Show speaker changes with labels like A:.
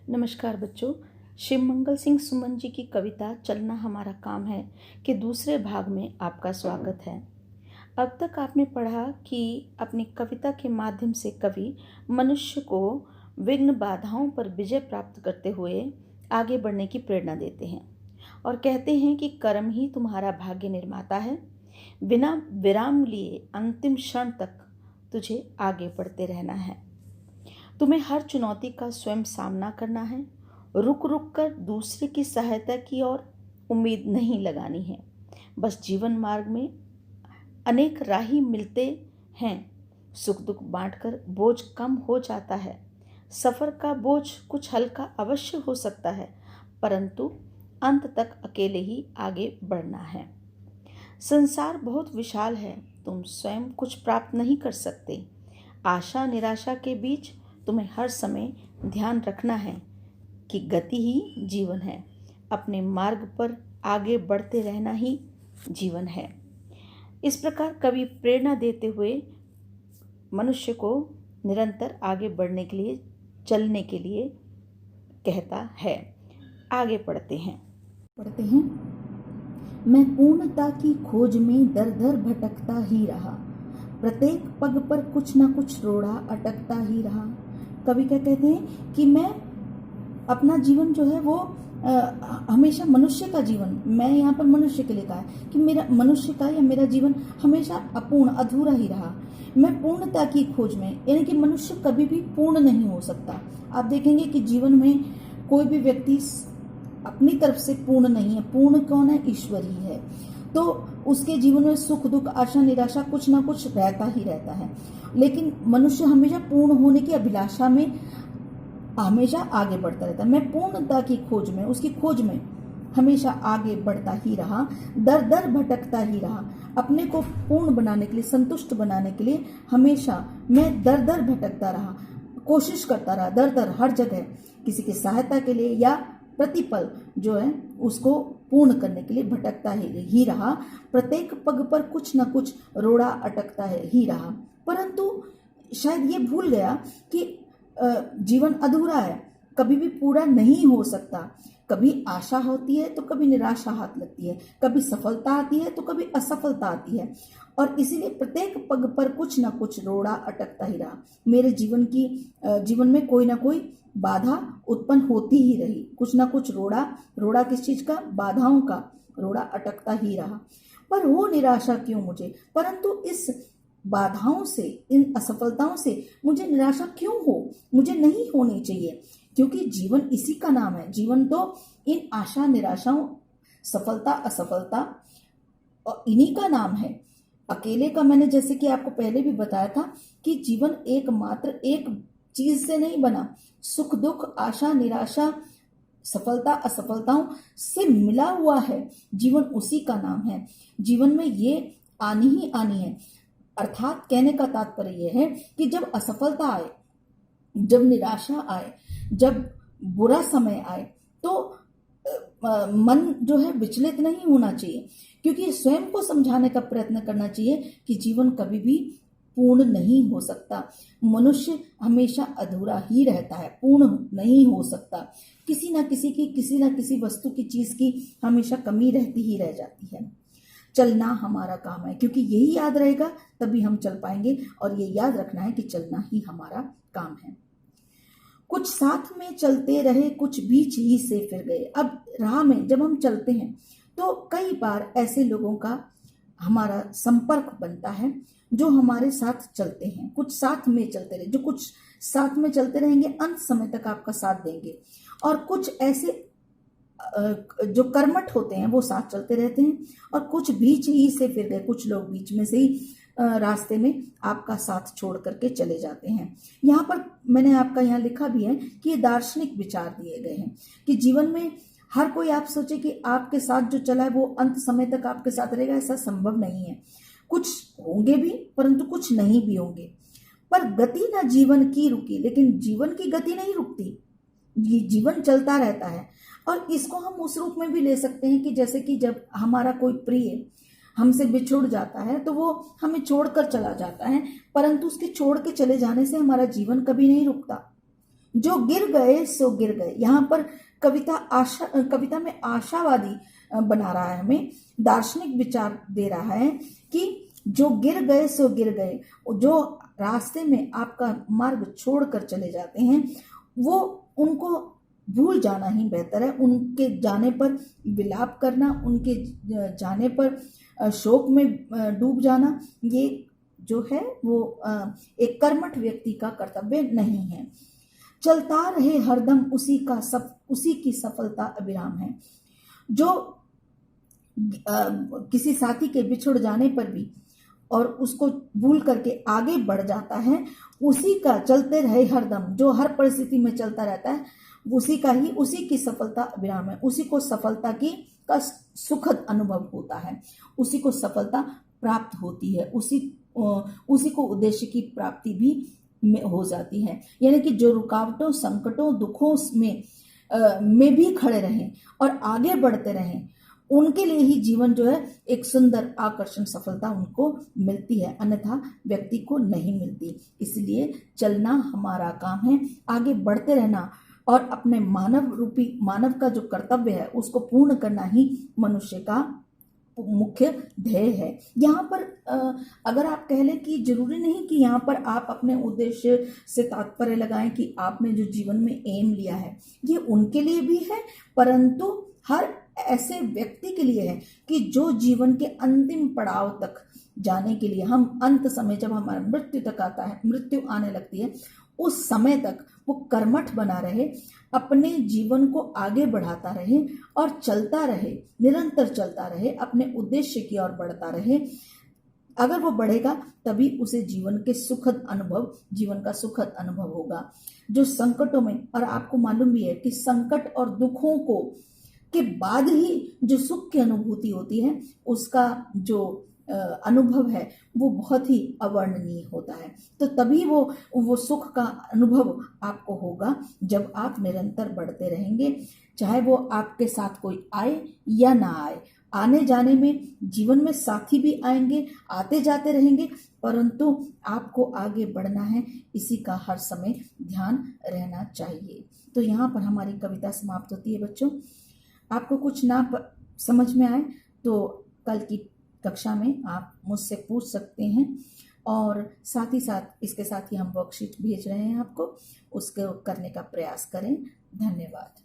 A: नमस्कार बच्चों। शिव मंगल सिंह सुमन जी की कविता चलना हमारा काम है के दूसरे भाग में आपका स्वागत है। अब तक आपने पढ़ा कि अपनी कविता के माध्यम से कवि मनुष्य को विघ्न बाधाओं पर विजय प्राप्त करते हुए आगे बढ़ने की प्रेरणा देते हैं और कहते हैं कि कर्म ही तुम्हारा भाग्य निर्माता है। बिना विराम लिए अंतिम क्षण तक तुझे आगे बढ़ते रहना है। तुम्हें हर चुनौती का स्वयं सामना करना है। रुक रुक कर दूसरे की सहायता की और उम्मीद नहीं लगानी है। बस जीवन मार्ग में अनेक राही मिलते हैं। सुख दुख बांटकर बोझ कम हो जाता है। सफ़र का बोझ कुछ हल्का अवश्य हो सकता है, परंतु अंत तक अकेले ही आगे बढ़ना है। संसार बहुत विशाल है, तुम स्वयं कुछ प्राप्त नहीं कर सकते। आशा निराशा के बीच तुम्हें हर समय ध्यान रखना है कि गति ही जीवन है। अपने मार्ग पर आगे बढ़ते रहना ही जीवन है। इस प्रकार कवि प्रेरणा देते हुए मनुष्य को निरंतर आगे बढ़ने के लिए, चलने के लिए कहता है। आगे पढ़ते हैं।
B: मैं पूर्णता की खोज में दर दर भटकता ही रहा। प्रत्येक पग पर कुछ ना कुछ रोड़ा अटकता ही रहा। कवि क्या कहते हैं कि मैं अपना जीवन जो है वो हमेशा मनुष्य का जीवन, मैं यहाँ पर मनुष्य के लिए कहा है कि मेरा मनुष्य का या मेरा जीवन हमेशा अपूर्ण अधूरा ही रहा। मैं पूर्णता की खोज में, यानी कि मनुष्य कभी भी पूर्ण नहीं हो सकता। आप देखेंगे कि जीवन में कोई भी व्यक्ति अपनी तरफ से पूर्ण नहीं है। पूर्ण कौन है? ईश्वर ही है। तो उसके जीवन में सुख दुख आशा निराशा कुछ ना कुछ रहता ही रहता है, लेकिन मनुष्य हमेशा पूर्ण होने की अभिलाषा में हमेशा आगे बढ़ता रहता है। मैं पूर्णता की खोज में, उसकी खोज में हमेशा आगे बढ़ता ही रहा, दर दर भटकता ही रहा। अपने को पूर्ण बनाने के लिए, संतुष्ट बनाने के लिए हमेशा मैं दर दर भटकता रहा, कोशिश करता रहा, दर दर हर जगह किसी की सहायता के लिए या प्रतिपल जो है उसको पूर्ण करने के लिए भटकता ही रहा। प्रत्येक पग पर कुछ न कुछ रोड़ा अटकता ही रहा, परंतु शायद ये भूल गया कि जीवन अधूरा है, कभी भी पूरा नहीं हो सकता। कभी आशा होती है तो कभी निराशा हाथ लगती है, कभी सफलता आती है तो कभी असफलता आती है, और इसीलिए प्रत्येक पग पर कुछ ना कुछ रोड़ा अटकता ही रहा। मेरे जीवन में कोई ना कोई बाधा उत्पन्न होती ही रही, कुछ ना कुछ रोड़ा किस चीज का? बाधाओं का रोड़ा अटकता ही रहा। पर हो निराशा क्यों मुझे? परंतु इस बाधाओं से, इन असफलताओं से मुझे निराशा क्यों हो? मुझे नहीं होनी चाहिए, क्योंकि जीवन इसी का नाम है। जीवन तो इन आशा निराशाओं, सफलता असफलता और इन्हीं का नाम है। अकेले का, मैंने जैसे कि आपको पहले भी बताया था कि जीवन एकमात्र एक चीज से नहीं बना। सुख दुख आशा निराशा सफलता असफलताओं से मिला हुआ है। जीवन उसी का नाम है। जीवन में ये आनी ही आनी है। अर्थात कहने का तात्पर्य यह है कि जब असफलता आए, जब निराशा आए, जब बुरा समय आए, तो मन जो है विचलित नहीं होना चाहिए, क्योंकि स्वयं को समझाने का प्रयत्न करना चाहिए कि जीवन कभी भी पूर्ण नहीं हो सकता। मनुष्य हमेशा अधूरा ही रहता है, पूर्ण नहीं हो सकता। किसी ना किसी वस्तु की, चीज की हमेशा कमी रहती ही रह जाती है। चलना हमारा काम है, क्योंकि यही याद रहेगा तभी हम चल पाएंगे, और ये याद रखना है कि चलना ही हमारा काम है। कुछ साथ में चलते रहे, कुछ बीच ही से फिर गए। अब राह में जब हम चलते हैं तो कई बार ऐसे लोगों का हमारा संपर्क बनता है जो हमारे साथ चलते हैं। कुछ साथ में चलते रहे, जो कुछ साथ में चलते रहेंगे, अंत समय तक आपका साथ देंगे। और कुछ ऐसे जो कर्मठ होते हैं वो साथ चलते रहते हैं, और कुछ बीच ही से फिर गए। कुछ लोग बीच में से ही रास्ते में आपका साथ छोड़ करके चले जाते हैं। यहाँ पर मैंने आपका यहाँ लिखा भी है कि ये दार्शनिक विचार दिए गए हैं कि जीवन में हर कोई, आप सोचे कि आपके साथ जो चला है वो अंत समय तक आपके साथ रहेगा, ऐसा संभव नहीं है। कुछ होंगे भी, परंतु कुछ नहीं भी होंगे। पर गति ना जीवन की रुकी, लेकिन जीवन की गति नहीं रुकती, ये जीवन चलता रहता है। और इसको हम उस रूप में भी ले सकते हैं कि जैसे कि जब हमारा कोई प्रिय हमसे बिछुड़ जाता है तो वो हमें छोड़कर चला जाता है, परंतु उसके छोड़ के चले जाने से हमारा जीवन कभी नहीं रुकता। जो गिर गए सो गिर गए। यहाँ पर कविता में आशावादी बना रहा है, हमें दार्शनिक विचार दे रहा है कि जो गिर गए सो गिर गए, जो रास्ते में आपका मार्ग छोड़कर चले जाते हैं वो उनको भूल जाना ही बेहतर है। उनके जाने पर विलाप करना, उनके जाने पर शोक में डूब जाना, ये जो है वो एक कर्मठ व्यक्ति का कर्तव्य नहीं है। चलता रहे हरदम उसी की सफलता अविराम है। जो किसी साथी के बिछुड़ जाने पर भी और उसको भूल करके आगे बढ़ जाता है, उसी का चलते रहे हरदम, जो हर परिस्थिति में चलता रहता है, उसी की सफलता अविराम है। उसी को सफलता का सुखद अनुभव होता है, उसी को सफलता प्राप्त होती है, उसी को उद्देश्य की प्राप्ति भी हो जाती है। यानी कि जो रुकावटों, संकटों, दुखों में भी खड़े रहें और आगे बढ़ते रहें, उनके लिए ही जीवन जो है एक सुंदर आकर्षण सफलता उनको मिलती है, अन्यथा व्यक्ति को नहीं मिलती। इसलिए चलना हमारा काम है, आगे बढ़ते रहना और अपने मानव का जो कर्तव्य है उसको पूर्ण करना ही मनुष्य का मुख्य ध्येय है। यहाँ पर अगर आप कह लें कि जरूरी नहीं कि यहाँ पर आप अपने उद्देश्य से तात्पर्य लगाएं कि आपने जो जीवन में एम लिया है ये उनके लिए भी है, परंतु हर ऐसे व्यक्ति के लिए है कि जो जीवन के अंतिम पड़ाव तक जाने के लिए, हम अंत समय जब हमारा मृत्यु आने लगती है, उस समय तक वो कर्मठ बना रहे, अपने जीवन को आगे बढ़ाता रहे और चलता रहे, निरंतर चलता रहे, अपने उद्देश्य की ओर बढ़ता रहे। अगर वो बढ़ेगा तभी उसे जीवन का सुखद अनुभव होगा। जो संकटों में, और आपको मालूम भी है कि संकट और दुखों के बाद ही जो सुख की अनुभूति होती है, उसका जो अनुभव है वो बहुत ही अवर्णनीय होता है। तो तभी वो सुख का अनुभव आपको होगा जब आप निरंतर बढ़ते रहेंगे, चाहे वो आपके साथ कोई आए या ना आए। आने जाने में जीवन में साथी भी आएंगे, आते जाते रहेंगे, परंतु आपको आगे बढ़ना है, इसी का हर समय ध्यान रहना चाहिए। तो यहाँ पर हमारी कविता समाप्त होती है। बच्चों, आपको कुछ ना समझ में आए तो कल की कक्षा में आप मुझसे पूछ सकते हैं, और साथ ही साथ इसके साथ ही हम वर्कशीट भेज रहे हैं आपको, उसको करने का प्रयास करें। धन्यवाद।